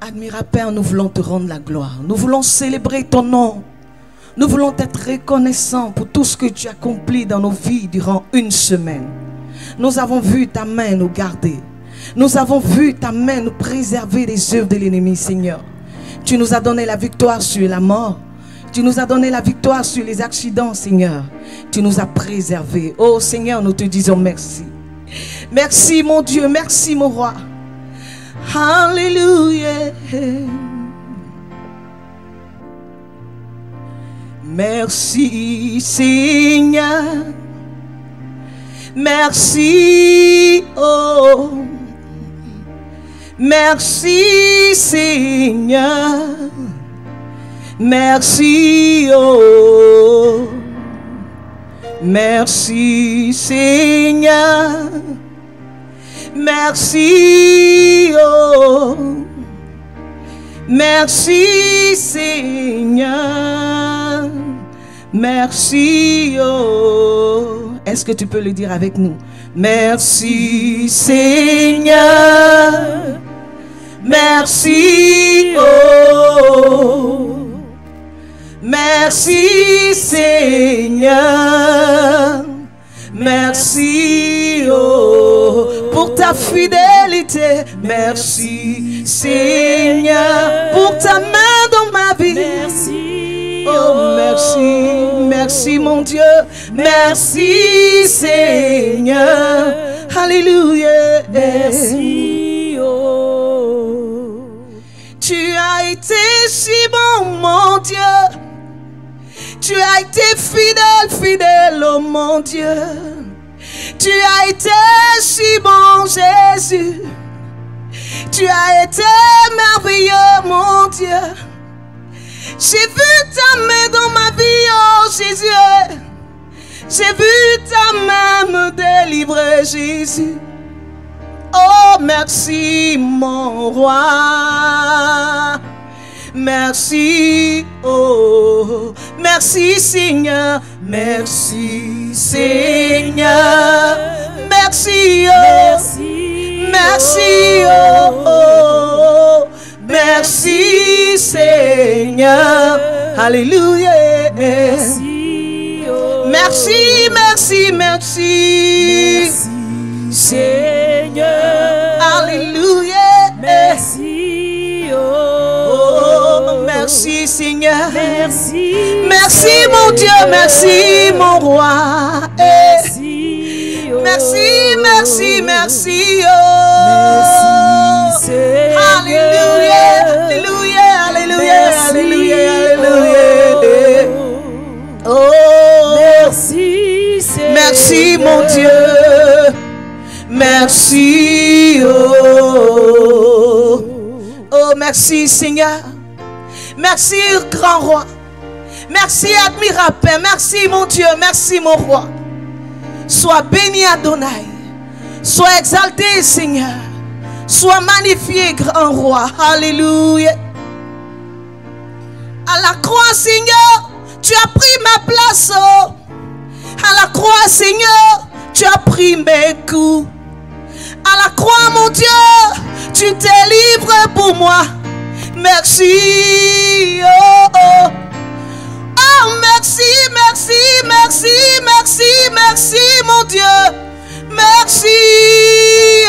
Admirable Père, nous voulons te rendre la gloire. Nous voulons célébrer ton nom. Nous voulons être reconnaissants pour tout ce que tu as accompli dans nos vies durant une semaine. Nous avons vu ta main nous garder. Nous avons vu ta main nous préserver des œuvres de l'ennemi, Seigneur. Tu nous as donné la victoire sur la mort. Tu nous as donné la victoire sur les accidents, Seigneur. Tu nous as préservés. Oh Seigneur, nous te disons merci. Merci mon Dieu, merci mon roi. Alléluia. Merci Seigneur. Merci, oh. Merci Seigneur. Merci, oh. Merci Seigneur. Merci, oh. Merci Seigneur. Merci, oh. Est-ce que tu peux le dire avec nous? Merci Seigneur. Merci, oh. Merci Seigneur. Merci, oh, pour ta fidélité. Merci Seigneur, pour ta main dans ma vie. Merci, oh, merci, merci mon Dieu. Merci Seigneur. Alléluia. Merci, oh. Tu as été si bon, mon Dieu. Tu as été fidèle, fidèle, oh mon Dieu. Tu as été si bon, Jésus. Tu as été merveilleux, mon Dieu. J'ai vu ta main dans ma vie, oh Jésus. J'ai vu ta main me délivrer, Jésus. Oh, merci, mon roi. Merci, oh, merci Seigneur, merci Seigneur, merci, oh, merci, oh, merci Seigneur, alléluia, merci, oh, merci, merci, merci, Seigneur, alléluia, merci, oh. Merci Seigneur, merci, merci mon Dieu, merci mon roi, merci, oh, merci, merci, merci, oh, merci, alléluia, alléluia, alléluia, alléluia, alléluia, oh, merci, Seigneur. Merci mon Dieu, merci, oh, oh, merci Seigneur. Merci grand roi. Merci admirable Père. Merci mon Dieu. Merci mon roi. Sois béni Adonai. Sois exalté Seigneur. Sois magnifié grand roi. Alléluia. À la croix Seigneur, tu as pris ma place. Oh. À la croix Seigneur, tu as pris mes coups. À la croix mon Dieu, tu t'es livré pour moi. Merci, oh, oh, oh, merci, merci, merci, merci, merci, mon Dieu, merci,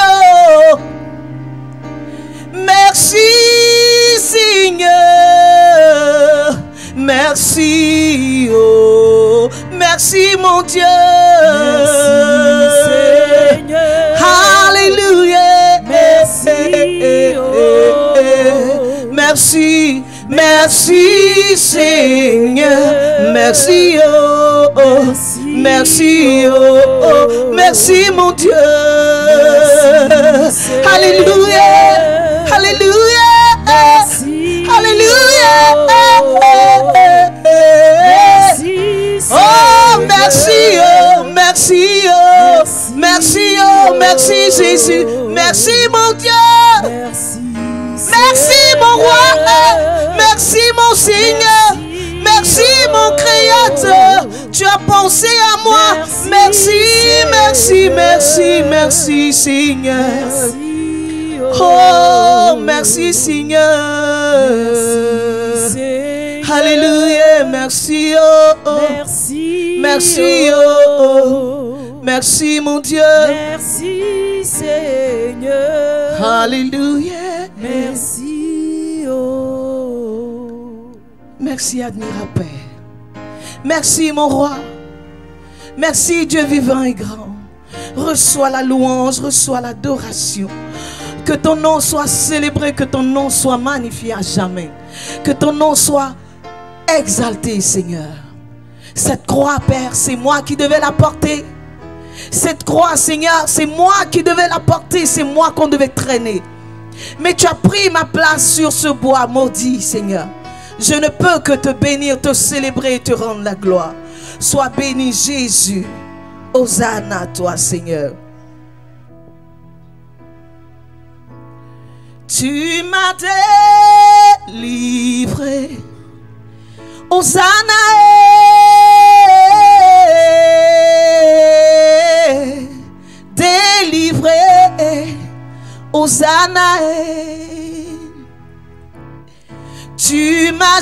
oh, merci, Seigneur, merci, oh, merci, mon Dieu, merci, Seigneur, alléluia, merci, oh. Merci, merci Seigneur, merci, oh, oh, merci, oh, oh, merci mon Dieu, alléluia, alléluia, alléluia, oh, merci, oh, merci, oh, merci, oh, merci Jésus, merci mon Dieu. Merci mon roi, merci mon Seigneur, merci mon Créateur, tu as pensé à moi, merci, merci, merci, merci Seigneur, oh merci Seigneur. Merci Seigneur. Alléluia, merci oh. Merci. Merci oh. Merci mon Dieu. Merci Seigneur. Alléluia. Merci oh. Merci admirable Père. Merci mon roi. Merci Dieu vivant et grand. Reçois la louange, reçois l'adoration. Que ton nom soit célébré, que ton nom soit magnifié à jamais. Que ton nom soit exalté, Seigneur. Cette croix, Père, c'est moi qui devais la porter. Cette croix, Seigneur, c'est moi qui devais la porter. C'est moi qu'on devait traîner. Mais tu as pris ma place sur ce bois maudit, Seigneur. Je ne peux que te bénir, te célébrer et te rendre la gloire. Sois béni, Jésus. Hosanna à toi, Seigneur. Tu m'as délivré. Hosanna, délivré. Hosanna, tu m'as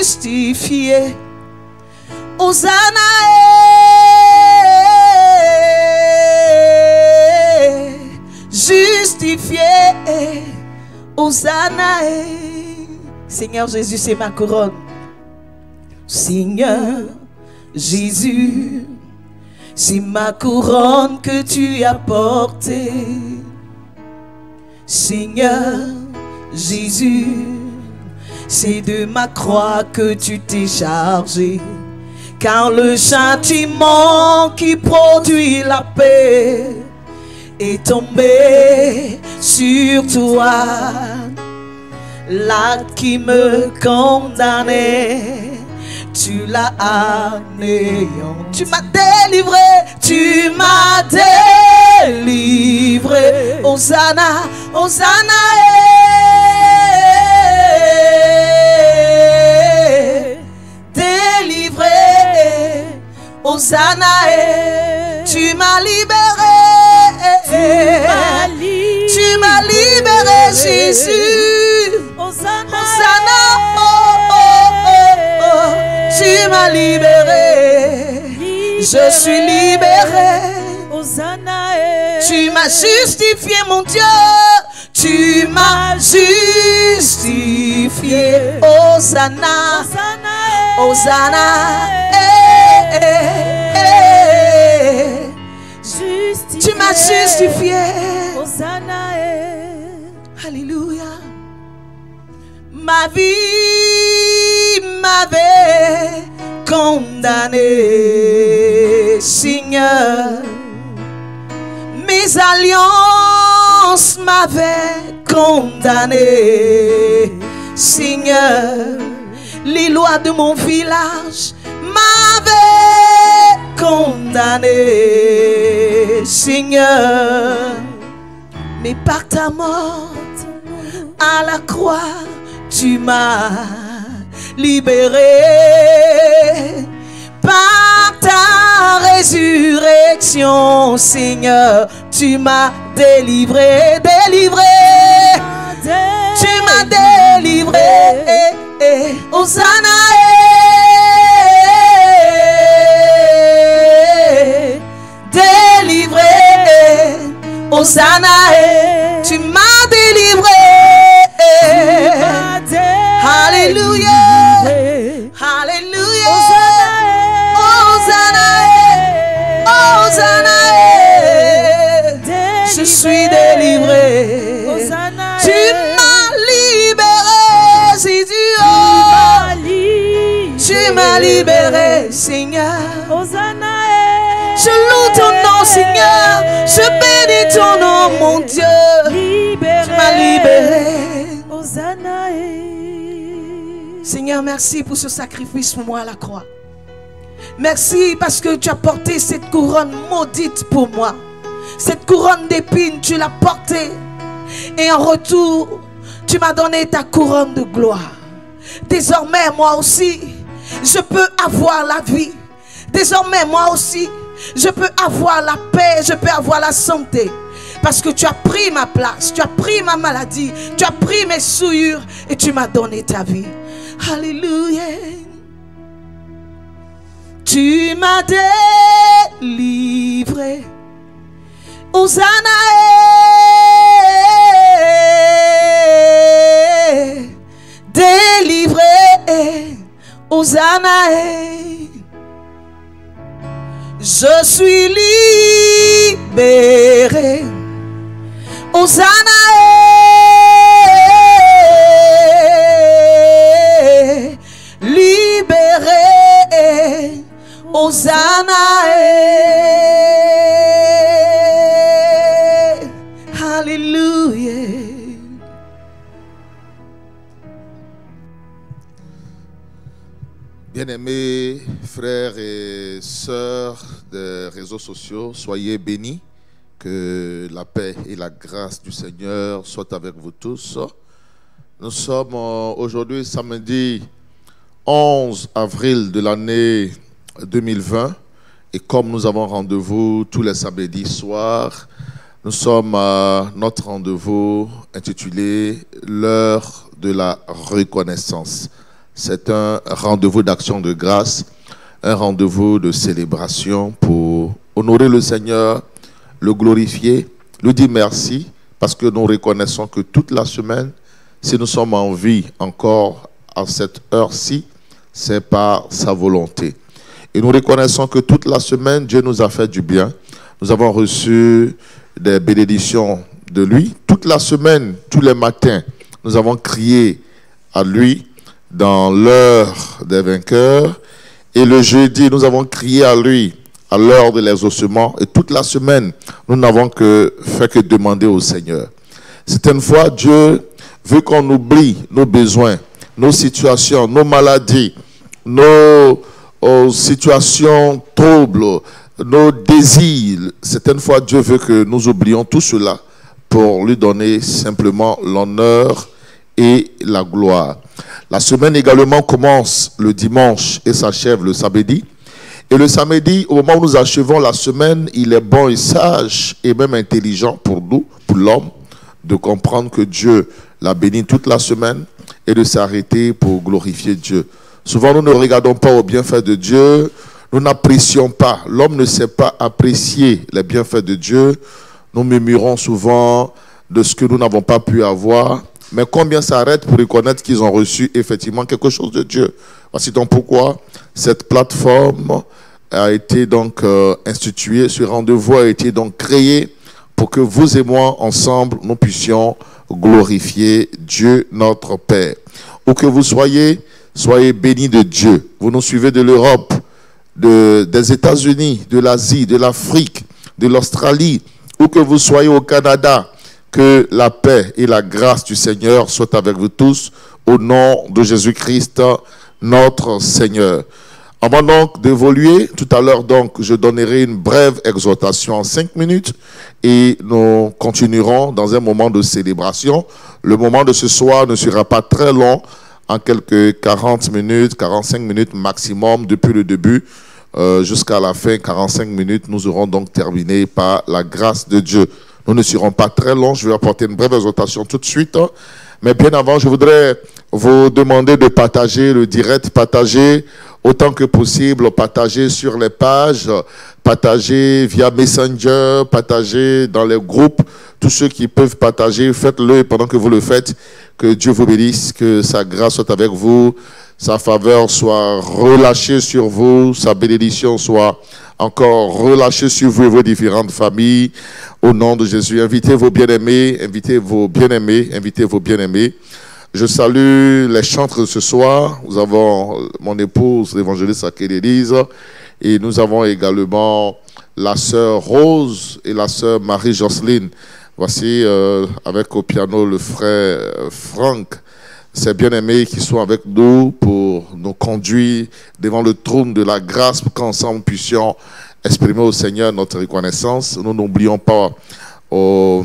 justifié. Hosanna, justifié. Hosanna, Seigneur Jésus, c'est ma couronne. Seigneur Jésus, c'est ma couronne que tu as portée. Seigneur Jésus, c'est de ma croix que tu t'es chargé. Car le châtiment qui produit la paix est tombé sur toi. L'acte qui me condamnait, tu l'as anéanti. Tu m'as délivré, tu m'as délivré. Hosanna, Hosanna, délivré. Hosanna, tu m'as libéré. Tu m'as libéré, Jésus. Hosanna, oh, oh, oh, oh. Tu m'as libéré. Je suis libéré. Tu m'as justifié, mon Dieu. Tu m'as justifié. Hosanna, Hosanna, tu m'as justifié. Alléluia. Ma vie m'avait condamné, Seigneur. Mes alliances m'avaient condamné, Seigneur. Les lois de mon village m'avaient condamné, Seigneur. Mais par ta mort à la croix, tu m'as libéré. Par ta résurrection, Seigneur, tu m'as délivré, délivré. Tu m'as délivré. Hosanna, délivré. Hosanna, tu m'as délivré. Alléluia. Alléluia. Hosanna, Hosanna, je suis délivré. Tu m'as libéré, Jésus. Tu m'as libéré, Seigneur. Je loue ton nom, Seigneur. Je bénis ton nom, mon Dieu. Tu m'as libéré. Seigneur, merci pour ce sacrifice pour moi à la croix. Merci parce que tu as porté cette couronne maudite pour moi. Cette couronne d'épines, tu l'as portée. Et en retour, tu m'as donné ta couronne de gloire. Désormais, moi aussi, je peux avoir la vie. Désormais, moi aussi, je peux avoir la paix, je peux avoir la santé. Parce que tu as pris ma place, tu as pris ma maladie, tu as pris mes souillures et tu m'as donné ta vie. Alléluia. Tu m'as délivré. Hosanna. Délivré. Hosanna. Je suis libéré. Hosanna. Libéré. Hosanna. Alléluia. Bien-aimés frères et sœurs des réseaux sociaux, soyez bénis. Que la paix et la grâce du Seigneur soient avec vous tous. Nous sommes aujourd'hui samedi 11 avril de l'année 2020 et comme nous avons rendez-vous tous les samedis soirs, nous sommes à notre rendez-vous intitulé l'heure de la reconnaissance. C'est un rendez-vous d'action de grâce, un rendez-vous de célébration pour honorer le Seigneur, le glorifier, lui dire merci parce que nous reconnaissons que toute la semaine, si nous sommes en vie encore à cette heure-ci, c'est par sa volonté. Et nous reconnaissons que toute la semaine, Dieu nous a fait du bien. Nous avons reçu des bénédictions de lui. Toute la semaine, tous les matins, nous avons crié à lui dans l'heure des vainqueurs. Et le jeudi, nous avons crié à lui à l'heure de l'exaucement. Et toute la semaine, nous n'avons fait que demander au Seigneur. Certaines fois, Dieu veut qu'on oublie nos besoins, nos situations, nos maladies, nos situations troubles, nos désirs. Certaines fois, Dieu veut que nous oublions tout cela pour lui donner simplement l'honneur et la gloire. La semaine également commence le dimanche et s'achève le samedi. Et le samedi, au moment où nous achevons la semaine, il est bon et sage et même intelligent pour nous, pour l'homme, de comprendre que Dieu l'a béni toute la semaine et de s'arrêter pour glorifier Dieu. Souvent, nous ne regardons pas aux bienfaits de Dieu, nous n'apprécions pas. L'homme ne sait pas apprécier les bienfaits de Dieu. Nous murmurons souvent de ce que nous n'avons pas pu avoir. Mais combien s'arrêtent pour reconnaître qu'ils ont reçu effectivement quelque chose de Dieu? Voici donc pourquoi cette plateforme a été donc instituée, ce rendez-vous a été donc créé pour que vous et moi, ensemble, nous puissions glorifier Dieu notre Père. Où que vous soyez, soyez bénis de Dieu. Vous nous suivez de l'Europe, des États-Unis, de l'Asie, de l'Afrique, de l'Australie, où que vous soyez au Canada, que la paix et la grâce du Seigneur soient avec vous tous, au nom de Jésus-Christ, notre Seigneur. Avant donc d'évoluer, tout à l'heure donc, je donnerai une brève exhortation en 5 minutes et nous continuerons dans un moment de célébration. Le moment de ce soir ne sera pas très long, en quelques 40 minutes, 45 minutes maximum depuis le début jusqu'à la fin, 45 minutes. Nous aurons donc terminé par la grâce de Dieu. Nous ne serons pas très longs, je vais apporter une brève exhortation tout de suite. Mais bien avant, je voudrais vous demander de partager le direct, partager autant que possible, partager sur les pages, partager via Messenger, partager dans les groupes. Tous ceux qui peuvent partager, faites-le. Et pendant que vous le faites, que Dieu vous bénisse, que sa grâce soit avec vous, sa faveur soit relâchée sur vous, sa bénédiction soit encore relâchée sur vous et vos différentes familles. Au nom de Jésus, invitez vos bien-aimés, invitez vos bien-aimés, invitez vos bien-aimés. Je salue les chantres de ce soir. Nous avons mon épouse, l'évangéliste Akédélise, et nous avons également la sœur Rose et la sœur Marie-Jocelyne. Voici avec au piano le frère Franck. Ces bien-aimés qui sont avec nous pour nous conduire devant le trône de la grâce pour qu'ensemble nous puissions exprimer au Seigneur notre reconnaissance. Nous n'oublions pas au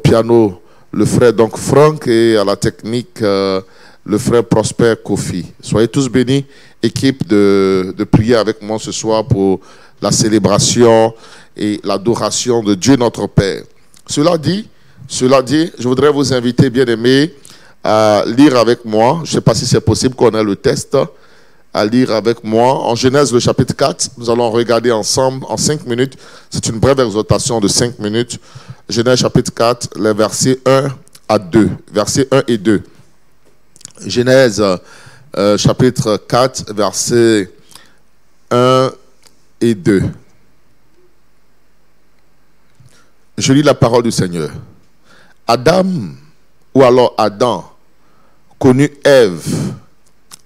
piano le frère donc Franck et à la technique le frère Prosper Kofi. Soyez tous bénis, équipe de prier avec moi ce soir pour la célébration et l'adoration de Dieu notre Père. Cela dit, je voudrais vous inviter, bien-aimés, à lire avec moi. Je ne sais pas si c'est possible qu'on ait le test. À lire avec moi. En Genèse, le chapitre 4, nous allons regarder ensemble en 5 minutes. C'est une brève exhortation de 5 minutes. Genèse, chapitre 4, les versets 1 à 2. Versets 1 et 2. Genèse, chapitre 4, versets 1 et 2. Je lis la parole du Seigneur. Adam, ou alors Adam, connut Ève,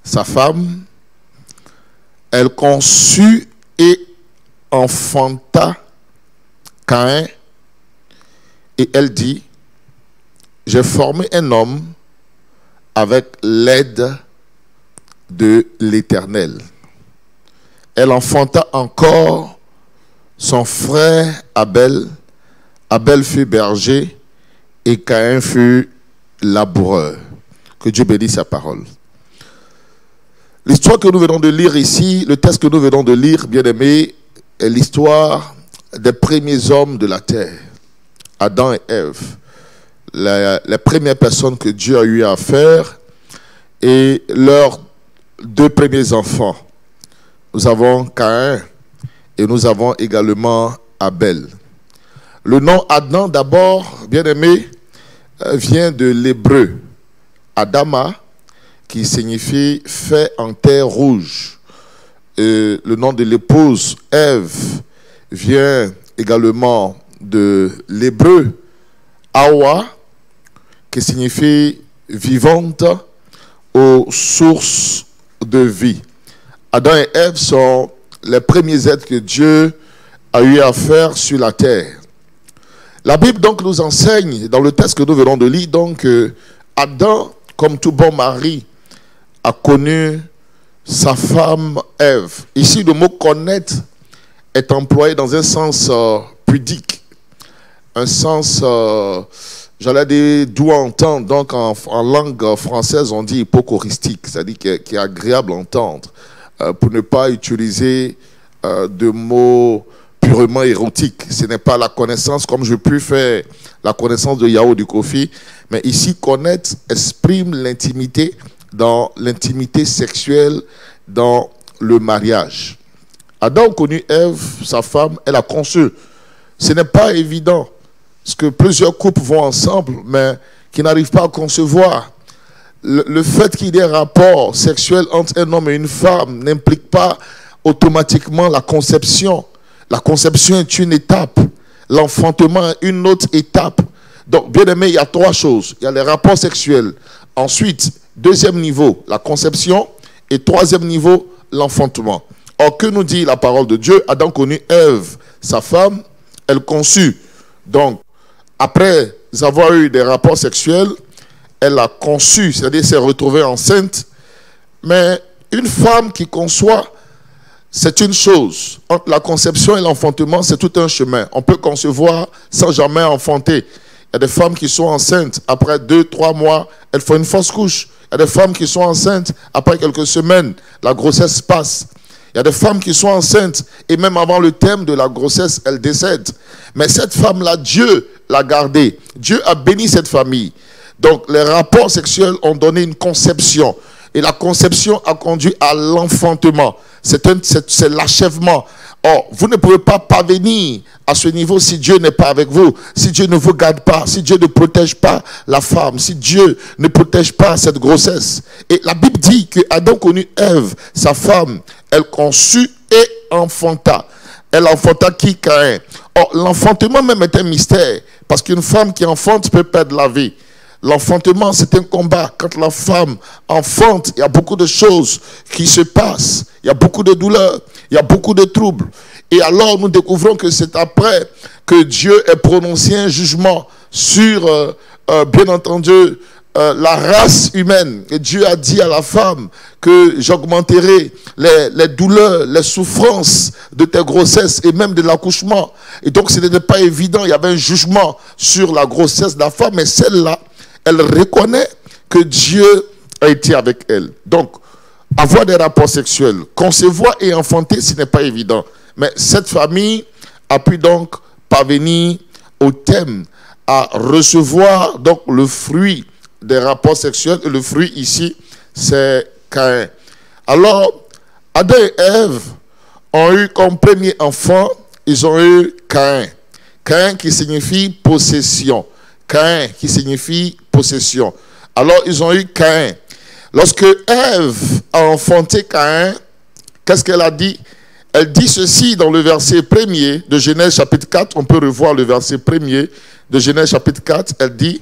sa femme. Elle conçut et enfanta Caïn. Et elle dit, j'ai formé un homme avec l'aide de l'Éternel. Elle enfanta encore son frère Abel. Abel fut berger et Caïn fut laboureur. Que Dieu bénisse sa parole. L'histoire que nous venons de lire ici, le texte que nous venons de lire, bien-aimés, est l'histoire des premiers hommes de la terre, Adam et Ève, les premières personnes que Dieu a eu à faire et leurs 2 premiers enfants. Nous avons Caïn et nous avons également Abel. Le nom Adam, d'abord, bien-aimé, vient de l'hébreu Adama, qui signifie fait en terre rouge. Le nom de l'épouse Ève vient également de l'hébreu Hawa, qui signifie vivante aux sources de vie. Adam et Ève sont les premiers êtres que Dieu a eu à faire sur la terre. La Bible donc nous enseigne, dans le texte que nous venons de lire, donc Adam, comme tout bon mari, a connu sa femme Ève. Ici, le mot connaître est employé dans un sens pudique, un sens, j'allais dire, doux à entendre. Donc, en langue française, on dit hypocoristique, c'est-à-dire qui est agréable à entendre, pour ne pas utiliser de mots purement érotiques. Ce n'est pas la connaissance comme je peux faire la connaissance de Yao du Kofi, mais ici, connaître exprime l'intimité, dans l'intimité sexuelle, dans le mariage. Adam connut Ève, sa femme, elle a conçu. Ce n'est pas évident, parce que plusieurs couples vont ensemble, mais qui n'arrivent pas à concevoir. Le fait qu'il y ait un rapport sexuel entre un homme et une femme n'implique pas automatiquement la conception. La conception est une étape, l'enfantement est une autre étape. Donc, bien aimé, il y a 3 choses. Il y a les rapports sexuels. Ensuite, 2e niveau, la conception. Et 3e niveau, l'enfantement. Or, que nous dit la parole de Dieu? Adam connut Ève, sa femme, elle conçut. Donc, après avoir eu des rapports sexuels, elle a conçu, c'est-à-dire s'est retrouvée enceinte. Mais une femme qui conçoit, c'est une chose. Entre la conception et l'enfantement, c'est tout un chemin. On peut concevoir sans jamais enfanter. Il y a des femmes qui sont enceintes. Après 2-3 mois, elles font une fausse couche. Il y a des femmes qui sont enceintes. Après quelques semaines, la grossesse passe. Il y a des femmes qui sont enceintes. Et même avant le terme de la grossesse, elles décèdent. Mais cette femme-là, Dieu l'a gardée. Dieu a béni cette famille. Donc, les rapports sexuels ont donné une conception. Et la conception a conduit à l'enfantement. C'est l'achèvement. Or, vous ne pouvez pas parvenir à ce niveau si Dieu n'est pas avec vous, si Dieu ne vous garde pas, si Dieu ne protège pas la femme, si Dieu ne protège pas cette grossesse. Et la Bible dit que Adam connut Ève, sa femme, elle conçut et enfanta. Elle enfanta qui? Caïn. Or, l'enfantement même est un mystère, parce qu'une femme qui enfante peut perdre la vie. L'enfantement, c'est un combat. Quand la femme enfante, il y a beaucoup de choses qui se passent. Il y a beaucoup de douleurs, il y a beaucoup de troubles. Et alors, nous découvrons que c'est après que Dieu ait prononcé un jugement sur, bien entendu, la race humaine. Et Dieu a dit à la femme que j'augmenterai les douleurs, les souffrances de tes grossesses et même de l'accouchement. Et donc, ce n'était pas évident. Il y avait un jugement sur la grossesse de la femme, mais celle-là, elle reconnaît que Dieu a été avec elle. Donc, avoir des rapports sexuels, concevoir et enfanter, ce n'est pas évident. Mais cette famille a pu donc parvenir au terme, à recevoir donc le fruit des rapports sexuels. Et le fruit ici, c'est Caïn. Alors, Adam et Ève ont eu comme premier enfant, ils ont eu Caïn. Caïn qui signifie possession. Caïn qui signifie possession. Alors, ils ont eu Caïn. Lorsque Ève a enfanté Caïn, qu'est-ce qu'elle a dit? Elle dit ceci dans le verset 1er de Genèse chapitre 4. On peut revoir le verset 1er de Genèse chapitre 4. Elle dit,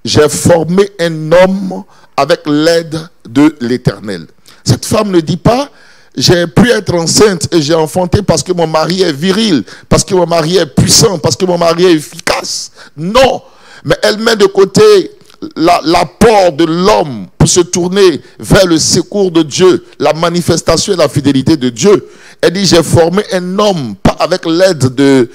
j'ai formé un homme avec l'aide de l'Éternel. Cette femme ne dit pas, j'ai pu être enceinte et j'ai enfanté parce que mon mari est viril, parce que mon mari est puissant, parce que mon mari est efficace. Non, mais elle met de côté l'apport de l'homme pour se tourner vers le secours de Dieu, la manifestation et la fidélité de Dieu. Elle dit, j'ai formé un homme, pas avec l'aide de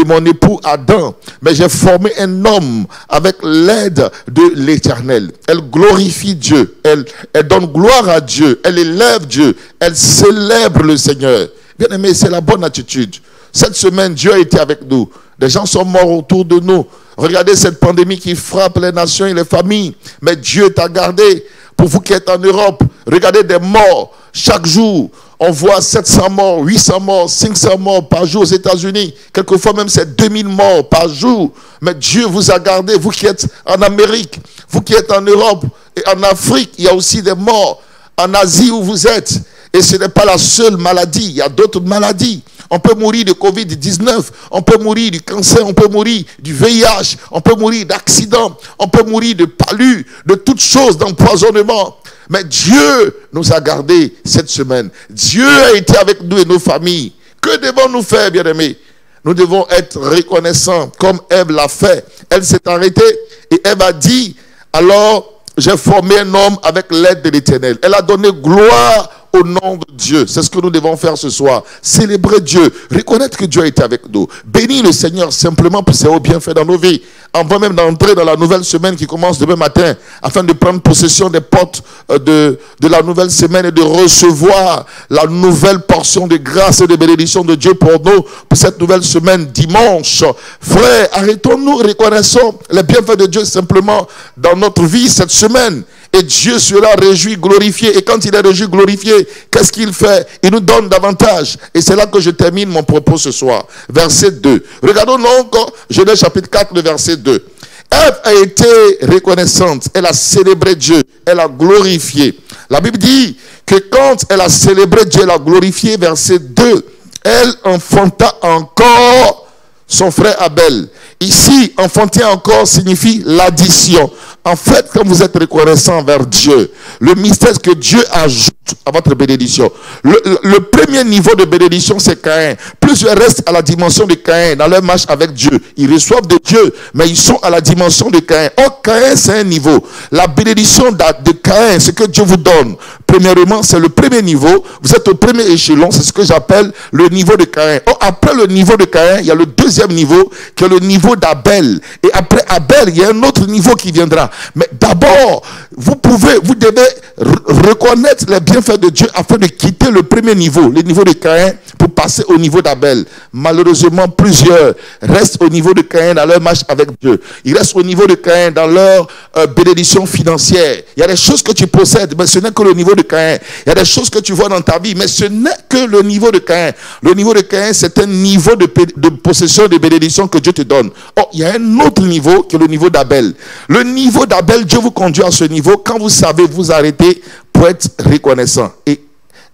mon époux Adam, mais j'ai formé un homme avec l'aide de l'Éternel. Elle glorifie Dieu, elle donne gloire à Dieu, elle élève Dieu, elle célèbre le Seigneur. Bien aimé, c'est la bonne attitude. Cette semaine, Dieu a été avec nous. Des gens sont morts autour de nous. Regardez cette pandémie qui frappe les nations et les familles. Mais Dieu t'a gardé. Pour vous qui êtes en Europe, regardez des morts. Chaque jour, on voit 700 morts, 800 morts, 500 morts par jour aux États-Unis. Quelquefois même, c'est 2000 morts par jour. Mais Dieu vous a gardé. Vous qui êtes en Amérique, vous qui êtes en Europe et en Afrique, il y a aussi des morts. En Asie où vous êtes. Et ce n'est pas la seule maladie. Il y a d'autres maladies. On peut mourir de Covid-19, on peut mourir du cancer, on peut mourir du VIH, on peut mourir d'accidents, on peut mourir de palud, de toutes choses, d'empoisonnement. Mais Dieu nous a gardés cette semaine. Dieu a été avec nous et nos familles. Que devons-nous faire, bien-aimés? Nous devons être reconnaissants comme Ève l'a fait. Elle s'est arrêtée et Ève a dit, alors j'ai formé un homme avec l'aide de l'Éternel. Elle a donné gloire au nom de Dieu. C'est ce que nous devons faire ce soir. Célébrer Dieu. Reconnaître que Dieu a été avec nous. Bénir le Seigneur simplement pour ses hauts bienfaits dans nos vies. Avant même d'entrer dans la nouvelle semaine qui commence demain matin, afin de prendre possession des portes de la nouvelle semaine et de recevoir la nouvelle portion de grâce et de bénédiction de Dieu pour nous, pour cette nouvelle semaine dimanche. Frères, arrêtons-nous, reconnaissons les bienfaits de Dieu simplement dans notre vie cette semaine. Et Dieu sera réjoui, glorifié. Et quand il est réjoui, glorifié, qu'est-ce qu'il fait? Il nous donne davantage. Et c'est là que je termine mon propos ce soir. Verset 2. Regardons donc Genèse chapitre 4, le verset 2. Ève a été reconnaissante. Elle a célébré Dieu. Elle a glorifié. La Bible dit que quand elle a célébré Dieu, elle a glorifié. Verset 2. Elle enfanta encore son frère Abel. Ici, enfanter encore signifie l'addition. En fait, quand vous êtes reconnaissant vers Dieu, le mystère que Dieu ajoute à votre bénédiction. Le premier niveau de bénédiction, c'est Caïn. Plusieurs restent à la dimension de Caïn dans leur marche avec Dieu. Ils reçoivent de Dieu, mais ils sont à la dimension de Caïn. Or, Caïn, c'est un niveau. La bénédiction de Caïn, ce que Dieu vous donne, premièrement, c'est le premier niveau. Vous êtes au premier échelon, c'est ce que j'appelle le niveau de Caïn. Or, après le niveau de Caïn, il y a le deuxième niveau, qui est le niveau d'Abel. Et après Abel, il y a un autre niveau qui viendra. Mais d'abord, vous devez reconnaître les bienfaits de Dieu afin de quitter le premier niveau, le niveau de Caïn, pour passer au niveau d'Abel. Malheureusement, plusieurs restent au niveau de Caïn dans leur marche avec Dieu. Ils restent au niveau de Caïn dans leur bénédiction financière. Il y a des choses que tu possèdes, mais ce n'est que le niveau de Caïn. Il y a des choses que tu vois dans ta vie, mais ce n'est que le niveau de Caïn. Le niveau de Caïn, c'est un niveau de possession, de bénédiction que Dieu te donne. Or, il y a un autre niveau qui est le niveau d'Abel. Le niveau d'Abel, Dieu vous conduit à ce niveau quand vous savez vous arrêter pour être reconnaissant. Et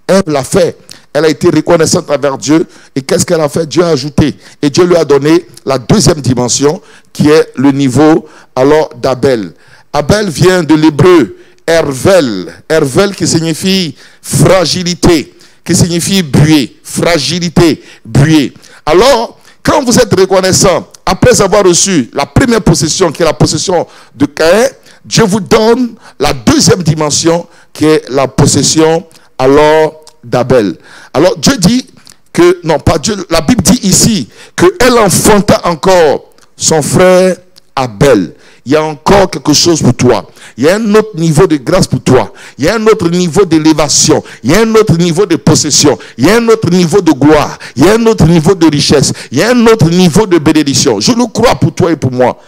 Ève l'a fait. Elle a été reconnaissante envers Dieu. Et qu'est-ce qu'elle a fait? Dieu a ajouté. Et Dieu lui a donné la deuxième dimension qui est le niveau alors d'Abel. Abel vient de l'hébreu Hervel. Hervel qui signifie fragilité, qui signifie buée. Fragilité, buée. Alors, quand vous êtes reconnaissant, après avoir reçu la première possession qui est la possession de Caïn, Dieu vous donne la deuxième dimension qui est la possession alors d'Abel. Alors Dieu dit que, non pas Dieu, la Bible dit ici qu'elle enfanta encore son frère Abel. Il y a encore quelque chose pour toi. Il y a un autre niveau de grâce pour toi. Il y a un autre niveau d'élévation. Il y a un autre niveau de possession. Il y a un autre niveau de gloire. Il y a un autre niveau de richesse. Il y a un autre niveau de bénédiction. Je le crois pour toi et pour moi.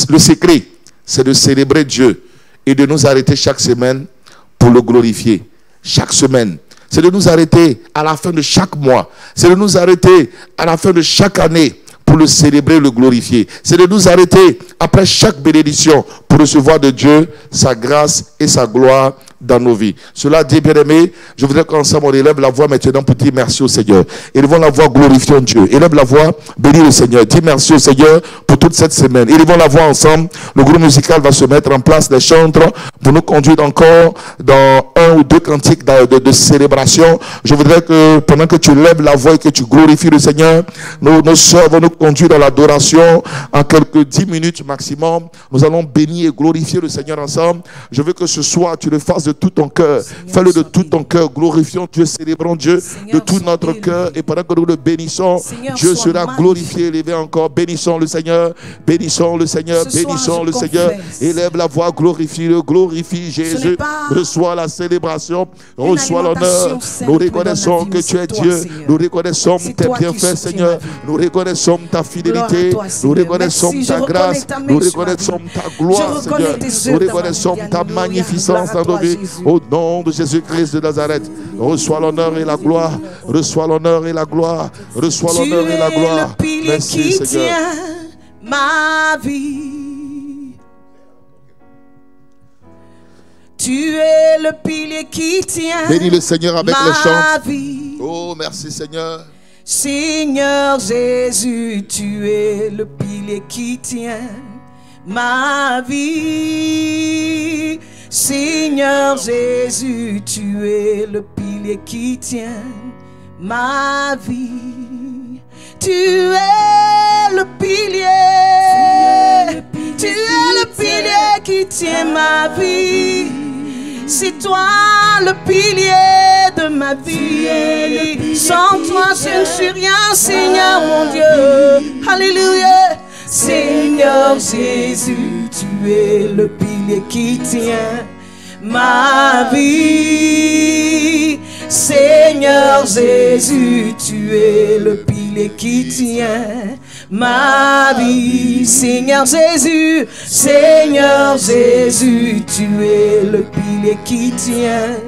Le secret, c'est de célébrer Dieu et de nous arrêter chaque semaine pour le glorifier. Chaque semaine. C'est de nous arrêter à la fin de chaque mois. C'est de nous arrêter à la fin de chaque année pour le célébrer, le glorifier. C'est de nous arrêter après chaque bénédiction pour recevoir de Dieu sa grâce et sa gloire dans nos vies. Cela dit, bien-aimé, je voudrais qu'ensemble on élève la voix maintenant pour dire merci au Seigneur. Élevons la voix, glorifions Dieu. Élève la voix, bénis le Seigneur. Dis merci au Seigneur pour toute cette semaine. Élevons la voix ensemble. Le groupe musical va se mettre en place des chantres pour nous conduire encore dans un ou deux cantiques de célébration. Je voudrais que pendant que tu lèves la voix et que tu glorifies le Seigneur, nos sœurs vont nous conduire dans l'adoration en quelques 10 minutes maximum. Nous allons bénir et glorifier le Seigneur ensemble. Je veux que ce soir tu le fasses de tout ton cœur. Fais-le de tout ton cœur. Glorifions Dieu, célébrons Dieu de tout notre cœur. Et pendant que nous le bénissons, Dieu sera glorifié, élevé encore. Bénissons le Seigneur. Bénissons le Seigneur. Bénissons le Seigneur. Élève la voix, glorifie-le. Glorifie Jésus. Reçois la célébration. Reçois l'honneur. Nous reconnaissons que tu es Dieu. Nous reconnaissons tes bienfaits, Seigneur. Nous reconnaissons ta fidélité. Nous reconnaissons ta grâce. Nous reconnaissons ta gloire, Seigneur. Nous reconnaissons ta magnificence dans nos vies. Au nom de Jésus-Christ de Nazareth, reçois l'honneur et la gloire. Reçois l'honneur et la gloire. Reçois l'honneur et la gloire. Merci, Seigneur. Ma vie. Tu es le pilier qui tient. Bénis le Seigneur avec les chants. Vie. Oh, merci, Seigneur. Seigneur Jésus, tu es le pilier qui tient ma vie. Seigneur Jésus, tu es le pilier qui tient ma vie. Tu es le pilier. Tu es le pilier qui tient ma vie. C'est toi le pilier de ma vie. Sans toi, je ne suis rien, Seigneur mon Dieu. Alléluia. Seigneur Jésus, tu es le pilier qui tient ma vie. Seigneur Jésus, tu es le pilier qui tient ma vie. Seigneur Jésus, Seigneur Jésus, tu es le pilier qui tient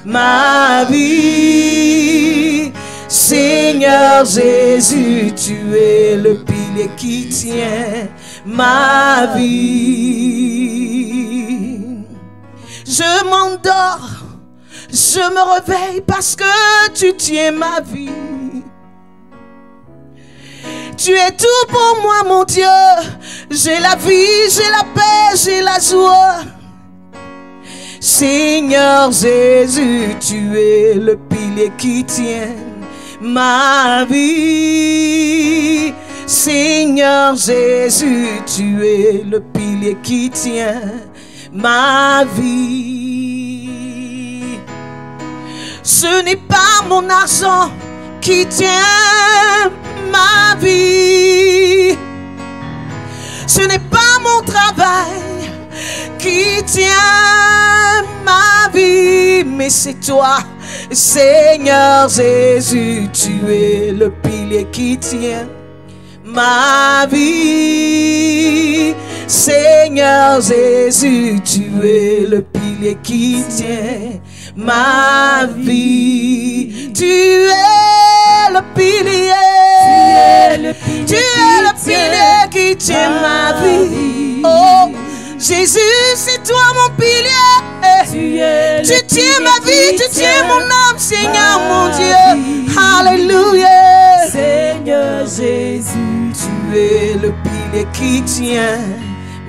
ma vie. Seigneur Jésus, tu es le pilier qui tient ma vie. Je m'endors, je me réveille parce que tu tiens ma vie. Tu es tout pour moi, mon Dieu. J'ai la vie, j'ai la paix, j'ai la joie. Seigneur Jésus, tu es le pilier qui tient ma vie. Seigneur Jésus, tu es le pilier qui tient ma vie. Ce n'est pas mon argent qui tient ma vie. Ce n'est pas mon travail qui tient ma vie, mais c'est toi, Seigneur Jésus, tu es le pilier qui tient ma vie. Seigneur Jésus, tu es le pilier qui tient ma vie. Tu es le pilier. Tu es le pilier qui tient ma vie. Oh, Jésus, c'est toi mon pilier. Tu tiens ma vie, tu tiens mon âme, Seigneur mon Dieu. Alléluia. Seigneur Jésus, tu es le pilier qui tient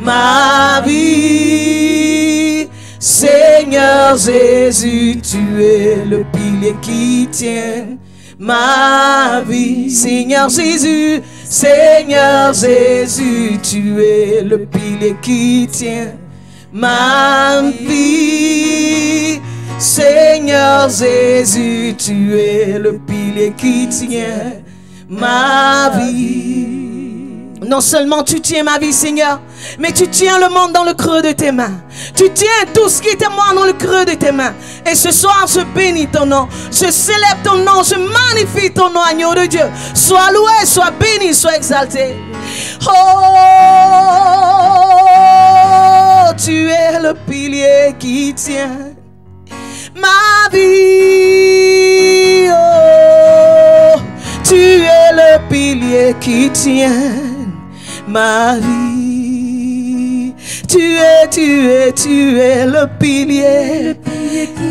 ma vie. Seigneur Jésus, tu es le pilier qui tient ma vie. Seigneur Jésus, Seigneur Jésus, tu es le pilier qui tient ma vie. Seigneur Jésus, tu es le pilier qui tient ma vie. Non seulement tu tiens ma vie, Seigneur, mais tu tiens le monde dans le creux de tes mains. Tu tiens tout ce qui est à moi dans le creux de tes mains. Et ce soir, je bénis ton nom. Je célèbre ton nom. Je magnifie ton nom, agneau de Dieu. Sois loué, sois béni, sois exalté. Oh, tu es le pilier qui tient ma vie. Oh, tu es le pilier qui tient ma vie. Tu es le pilier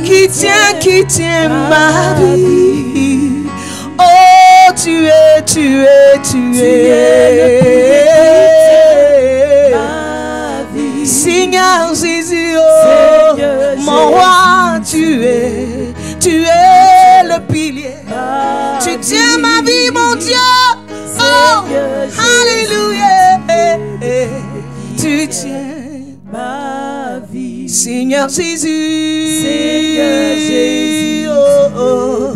qui tient ma vie. Oh, tu es Seigneur Jésus, oh, mon roi, tu es le pilier. Tu tiens ma vie, mon Dieu. Oh, alléluia. Tu tiens ma vie. Seigneur Jésus. Seigneur Jésus. Oh, oh.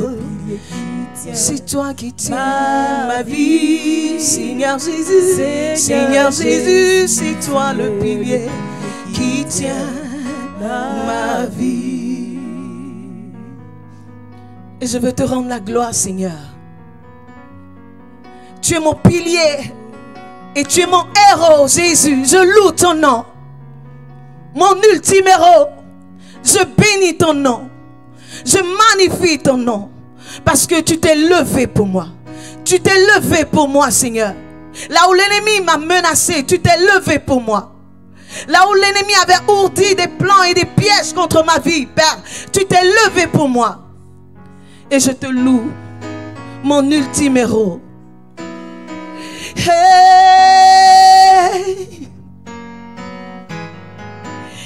C'est toi qui tiens ma vie, Seigneur Jésus. Seigneur Jésus, c'est toi le pilier qui tient ma vie. Et je veux te rendre la gloire, Seigneur. Tu es mon pilier et tu es mon héros, Jésus. Je loue ton nom, mon ultime héros. Je bénis ton nom, je magnifie ton nom. Parce que tu t'es levé pour moi. Tu t'es levé pour moi, Seigneur. Là où l'ennemi m'a menacé, tu t'es levé pour moi. Là où l'ennemi avait ourdi des plans et des pièges contre ma vie, Père, tu t'es levé pour moi. Et je te loue, mon ultime héros. Hey,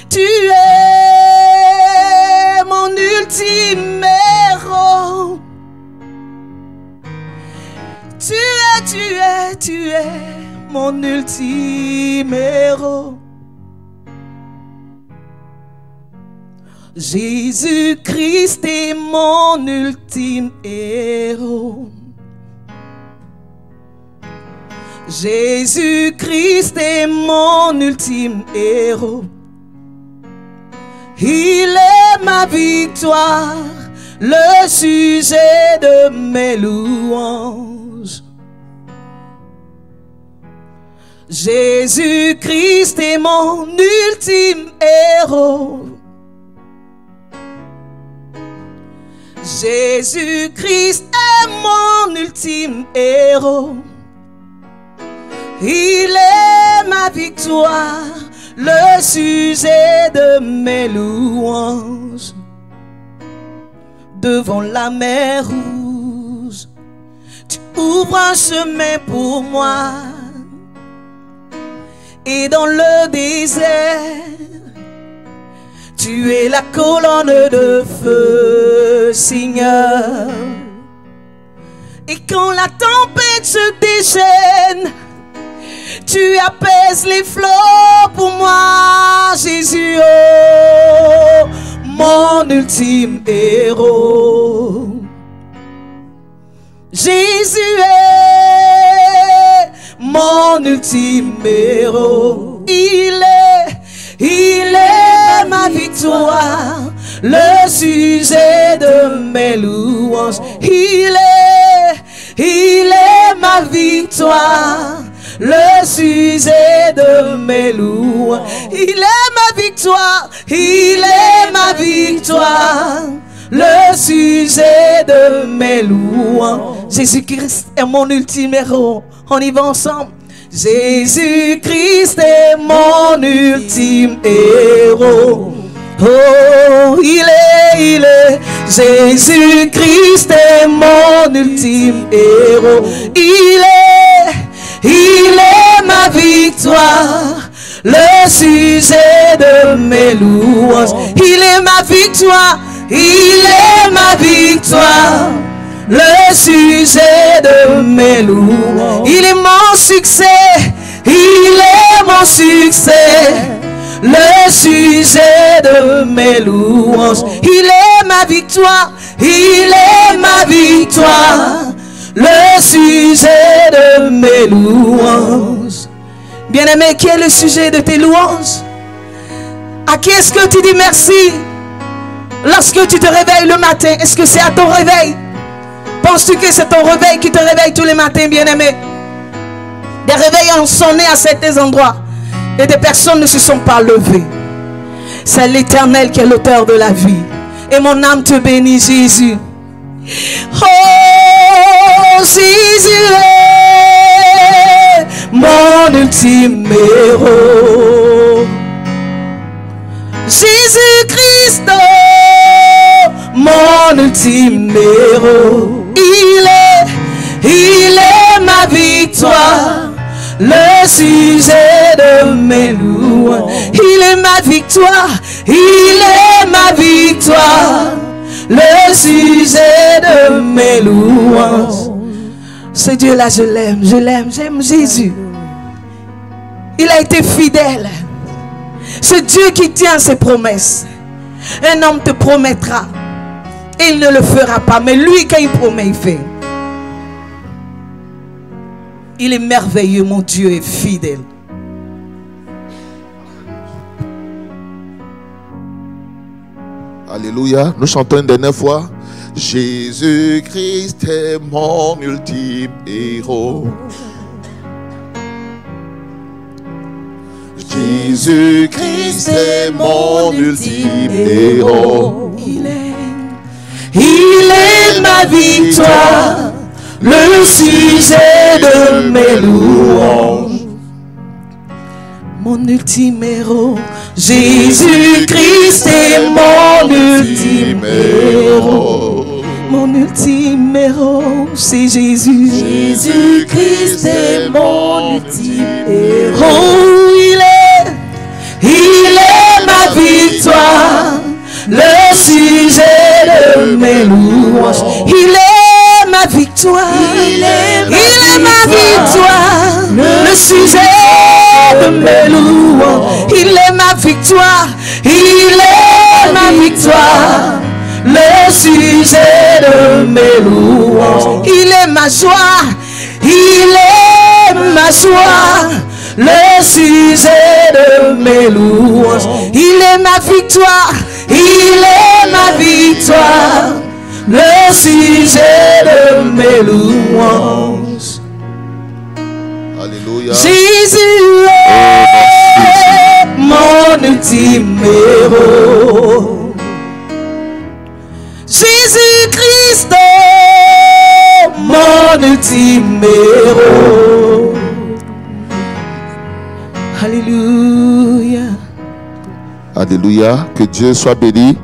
tu es mon ultime héros. Tu es mon ultime héros. Jésus-Christ est mon ultime héros. Jésus-Christ est mon ultime héros. Il est ma victoire, le sujet de mes louanges. Jésus-Christ est mon ultime héros. Jésus-Christ est mon ultime héros. Il est ma victoire, le sujet de mes louanges. Devant la mer rouge, tu ouvres un chemin pour moi. Et dans le désert, tu es la colonne de feu, Seigneur. Et quand la tempête se déchaîne, tu apaises les flots pour moi, Jésus, oh, mon ultime héros. Jésus est mon ultime héros. Il est ma victoire, le sujet de mes louanges. Il est ma victoire, le sujet de mes louanges. Il est ma victoire, il est ma victoire, le sujet de mes louanges. Jésus-Christ est mon ultime héros. On y va ensemble. Jésus-Christ est mon ultime héros. Oh, il est. Jésus-Christ est mon ultime héros. Il est ma victoire, le sujet de mes louanges. Il est ma victoire, il est ma victoire, le sujet de mes louanges. Il est mon succès, il est mon succès, le sujet de mes louanges. Il est ma victoire, il est ma victoire, le sujet de mes louanges. Bien-aimé, qui est le sujet de tes louanges? À qui est-ce que tu dis merci? Lorsque tu te réveilles le matin, est-ce que c'est à ton réveil? Penses-tu que c'est ton réveil qui te réveille tous les matins, bien-aimé? Des réveils ont sonné à certains endroits et des personnes ne se sont pas levées. C'est l'Éternel qui est l'auteur de la vie. Et mon âme te bénit, Jésus. Oh, Jésus est mon ultime héros. Jésus-Christ, mon ultime héros. Il est ma victoire, le sujet de mes louanges. Il est ma victoire, il est ma victoire, le sujet de mes louanges. Ce Dieu-là, je l'aime, j'aime Jésus. Il a été fidèle. Ce Dieu qui tient ses promesses. Un homme te promettra et il ne le fera pas, mais lui, quand il promet, il fait. Il est merveilleux, mon Dieu est fidèle. Alléluia. Nous chantons une dernière fois. Jésus-Christ est mon ultime héros. Jésus-Christ est mon ultime héros. Il est ma victoire, le sujet de mes louanges. Mon ultime héros, Jésus-Christ est mon ultime héros. Mon ultime héros, c'est Jésus. Jésus-Christ est mon ultime héros. Oh, il est ma victoire, le sujet de mes louanges. Il est ma victoire, il est ma victoire, le sujet de mes louanges. Il est ma victoire, il est ma victoire, le sujet de mes louanges. Il est ma joie, il est ma joie, le sujet de mes louanges. Il est ma victoire, il est ma victoire, le sujet de mes louanges. Alléluia. Jésus est mon ultime héros. Jésus-Christ est mon ultime héros. Alléluia. Alléluia. Que Dieu soit béni.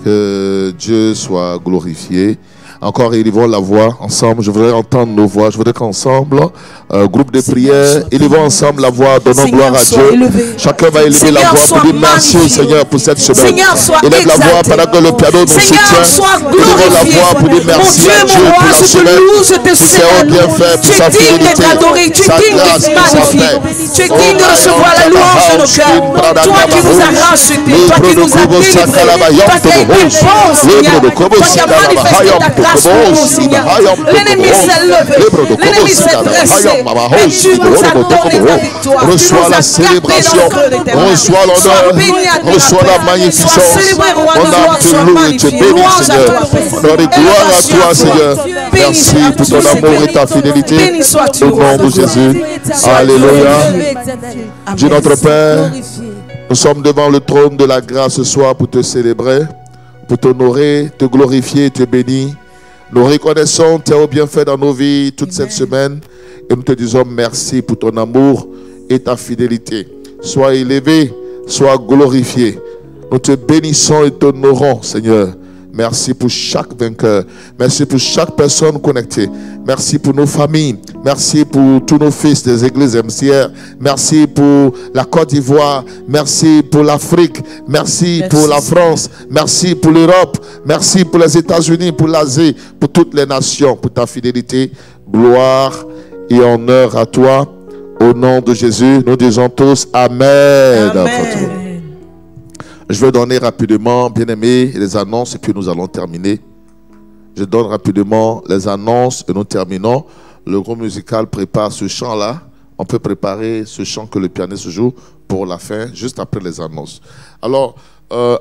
Que Dieu soit glorifié. Encore élevons la voix ensemble. Je voudrais entendre nos voix. Je voudrais qu'ensemble, groupe de prière, élevons ensemble la voix, donnons gloire à Dieu. Chacun va élever la voix pour dire merci au Seigneur pour cette semaine. Élève la voix pendant que le piano nous soutient. Élevons la voix pour dire merci à Dieu pour la semaine, pour ses bienfaits, pour sa fidélité, sa grâce, sa paix. Tu es digne de recevoir la louange de nos cœurs. Toi qui nous as rachetés, toi qui nous as délivrés, toi qui as été bon, Seigneur, toi qui as manifesté ta grâce pour nous, Seigneur. L'ennemi s'est levé, l'ennemi s'est dressé, et tu nous as donné ta victoire. Reçois la célébration, reçois l'honneur, reçois la magnificence. On a te loue et te bénis, Seigneur. On donne gloire à toi, Seigneur. Merci pour ton amour et ta fidélité. Au nom de Jésus. Alléluia. Dieu notre Père, nous sommes devant le trône de la grâce ce soir pour te célébrer, pour t'honorer, te glorifier et te bénir. Nous reconnaissons tes hauts bienfaits dans nos vies toute cette semaine et nous te disons merci pour ton amour et ta fidélité. Sois élevé, sois glorifié. Nous te bénissons et t'honorons, Seigneur. Merci pour chaque vainqueur. Merci pour chaque personne connectée. Merci pour nos familles. Merci pour tous nos fils des églises MCR. Merci pour la Côte d'Ivoire. Merci pour l'Afrique. Merci pour la France. Merci pour l'Europe. Merci pour les États-Unis, pour l'Asie, pour toutes les nations, pour ta fidélité. Gloire et honneur à toi. Au nom de Jésus, nous disons tous Amen. Amen. Je vais donner rapidement, bien-aimés, les annonces et puis nous allons terminer. Je donne rapidement les annonces et nous terminons. Le groupe musical prépare ce chant-là. on peut préparer ce chant que le pianiste joue pour la fin, juste après les annonces. Alors,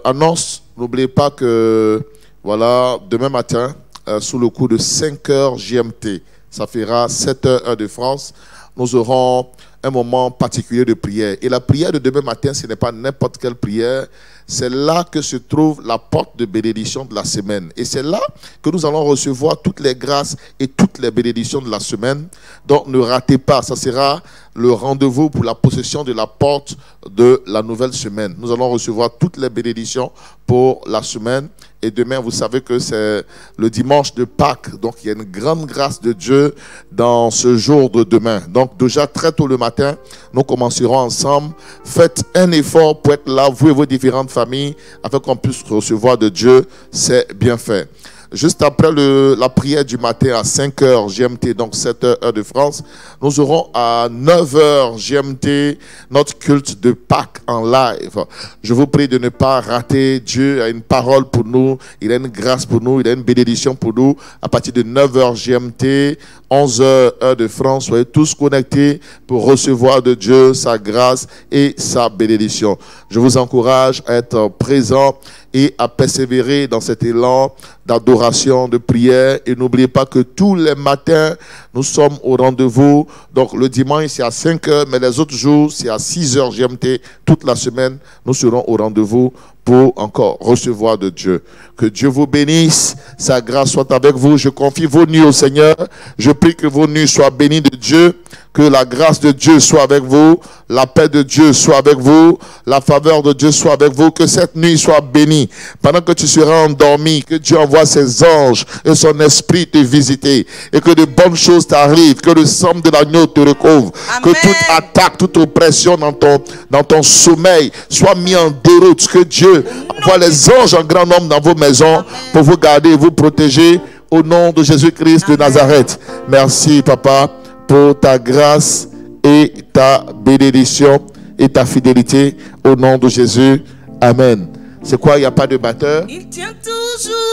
annonce, n'oubliez pas que, voilà, demain matin, sous le coup de 5 heures GMT, ça fera 7 heures heure de France, nous aurons un moment particulier de prière. Et la prière de demain matin, ce n'est pas n'importe quelle prière, c'est là que se trouve la porte de bénédiction de la semaine. Et c'est là que nous allons recevoir toutes les grâces et toutes les bénédictions de la semaine. Donc ne ratez pas, ça sera le rendez-vous pour la possession de la porte de la nouvelle semaine. Nous allons recevoir toutes les bénédictions pour la semaine. Et demain, vous savez que c'est le dimanche de Pâques. Donc, il y a une grande grâce de Dieu dans ce jour de demain. Donc, déjà très tôt le matin, nous commencerons ensemble. Faites un effort pour être là, vous et vos différentes familles, afin qu'on puisse recevoir de Dieu. C'est bien fait. Juste après la prière du matin à 5 heures GMT, donc 7 heures heure de France, nous aurons à 9 heures GMT notre culte de Pâques en live. Je vous prie de ne pas rater. Dieu a une parole pour nous, il a une grâce pour nous, il a une bénédiction pour nous. À partir de 9 heures GMT, 11 heures heure de France, soyez tous connectés pour recevoir de Dieu sa grâce et sa bénédiction. Je vous encourage à être présents et à persévérer dans cet élan d'adoration, de prière. Et n'oubliez pas que tous les matins, nous sommes au rendez-vous. Donc le dimanche, c'est à 5 heures, mais les autres jours, c'est à 6 heures GMT. Toute la semaine, nous serons au rendez-vous pour encore recevoir de Dieu. Que Dieu vous bénisse, sa grâce soit avec vous. Je confie vos nuits au Seigneur. Je prie que vos nuits soient bénies de Dieu. Que la grâce de Dieu soit avec vous, la paix de Dieu soit avec vous, la faveur de Dieu soit avec vous, que cette nuit soit bénie. Pendant que tu seras endormi, que Dieu envoie ses anges et son esprit te visiter, et que de bonnes choses t'arrivent, que le sang de l'agneau te recouvre, que toute attaque, toute oppression dans ton sommeil soit mis en déroute, que Dieu envoie les anges en grand nombre dans vos maisons pour vous garder et vous protéger au nom de Jésus-Christ de Nazareth. Merci, Papa, pour ta grâce et ta bénédiction et ta fidélité au nom de Jésus. Amen. C'est quoi, il n'y a pas de batteur? Il tient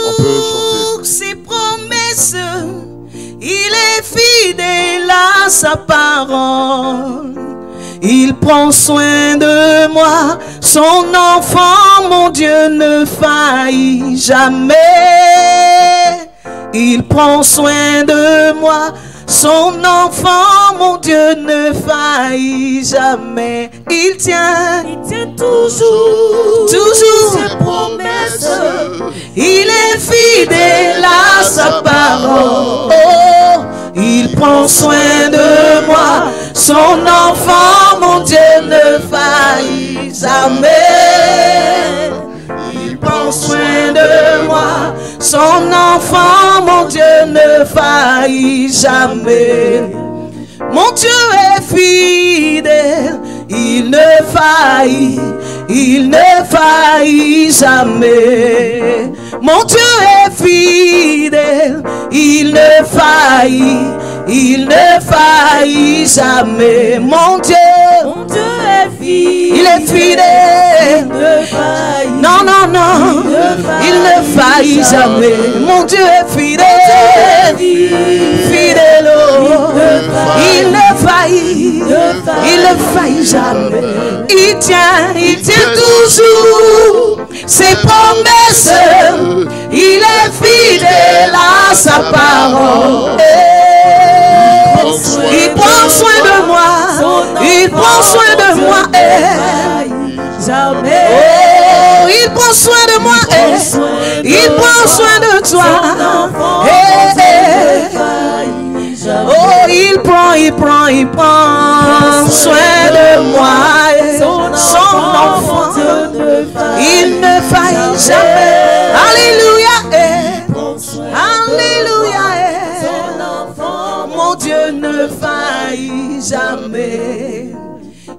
On peut toujours chanter. ses promesses. Il est fidèle à sa parole. Il prend soin de moi. Son enfant, mon Dieu, ne faillit jamais. Il prend soin de moi. Son enfant, mon Dieu, ne faillit jamais. Il tient toujours ses promesses. Il est fidèle à sa parole. Oh, il prend soin de moi. Son enfant, mon Dieu, ne faillit jamais. Il prend soin de moi. Son enfant, mon Dieu, ne faillit jamais. Mon Dieu est fidèle, il ne faillit jamais. Mon Dieu est fidèle, il ne faillit jamais. Mon Dieu est fidèle, il est fidèle. Non, non, non, il ne faillit jamais. Mon Dieu est fidèle, fidèle. Il ne faillit jamais. Il tient toujours ses promesses. Il est fidèle à sa parole. Il prend soin de moi. Il prend soin de moi. Jamais. Oh, il prend soin de moi. Il prend soin de toi. Oh, il prend soin de moi. Son enfant, il ne faillit jamais. Alléluia. Alléluia. Mon Dieu ne faillit jamais.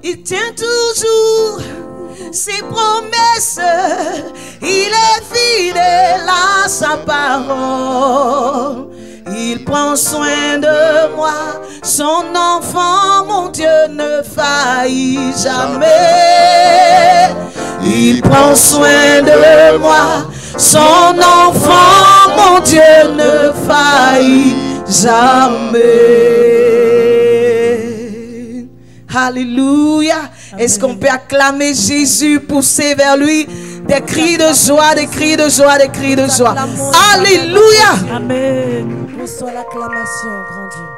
Il tient toujours ses promesses. Il est fidèle à sa parole. Il prend soin de moi. Son enfant, mon Dieu, ne faillit jamais. Il prend soin de moi. Son enfant, mon Dieu, ne faillit jamais. Alléluia. Est-ce qu'on peut acclamer Jésus, pousser vers lui des cris de joie, des cris de joie, des cris de joie. Alléluia. Amen. Reçois l'acclamation, grand Dieu.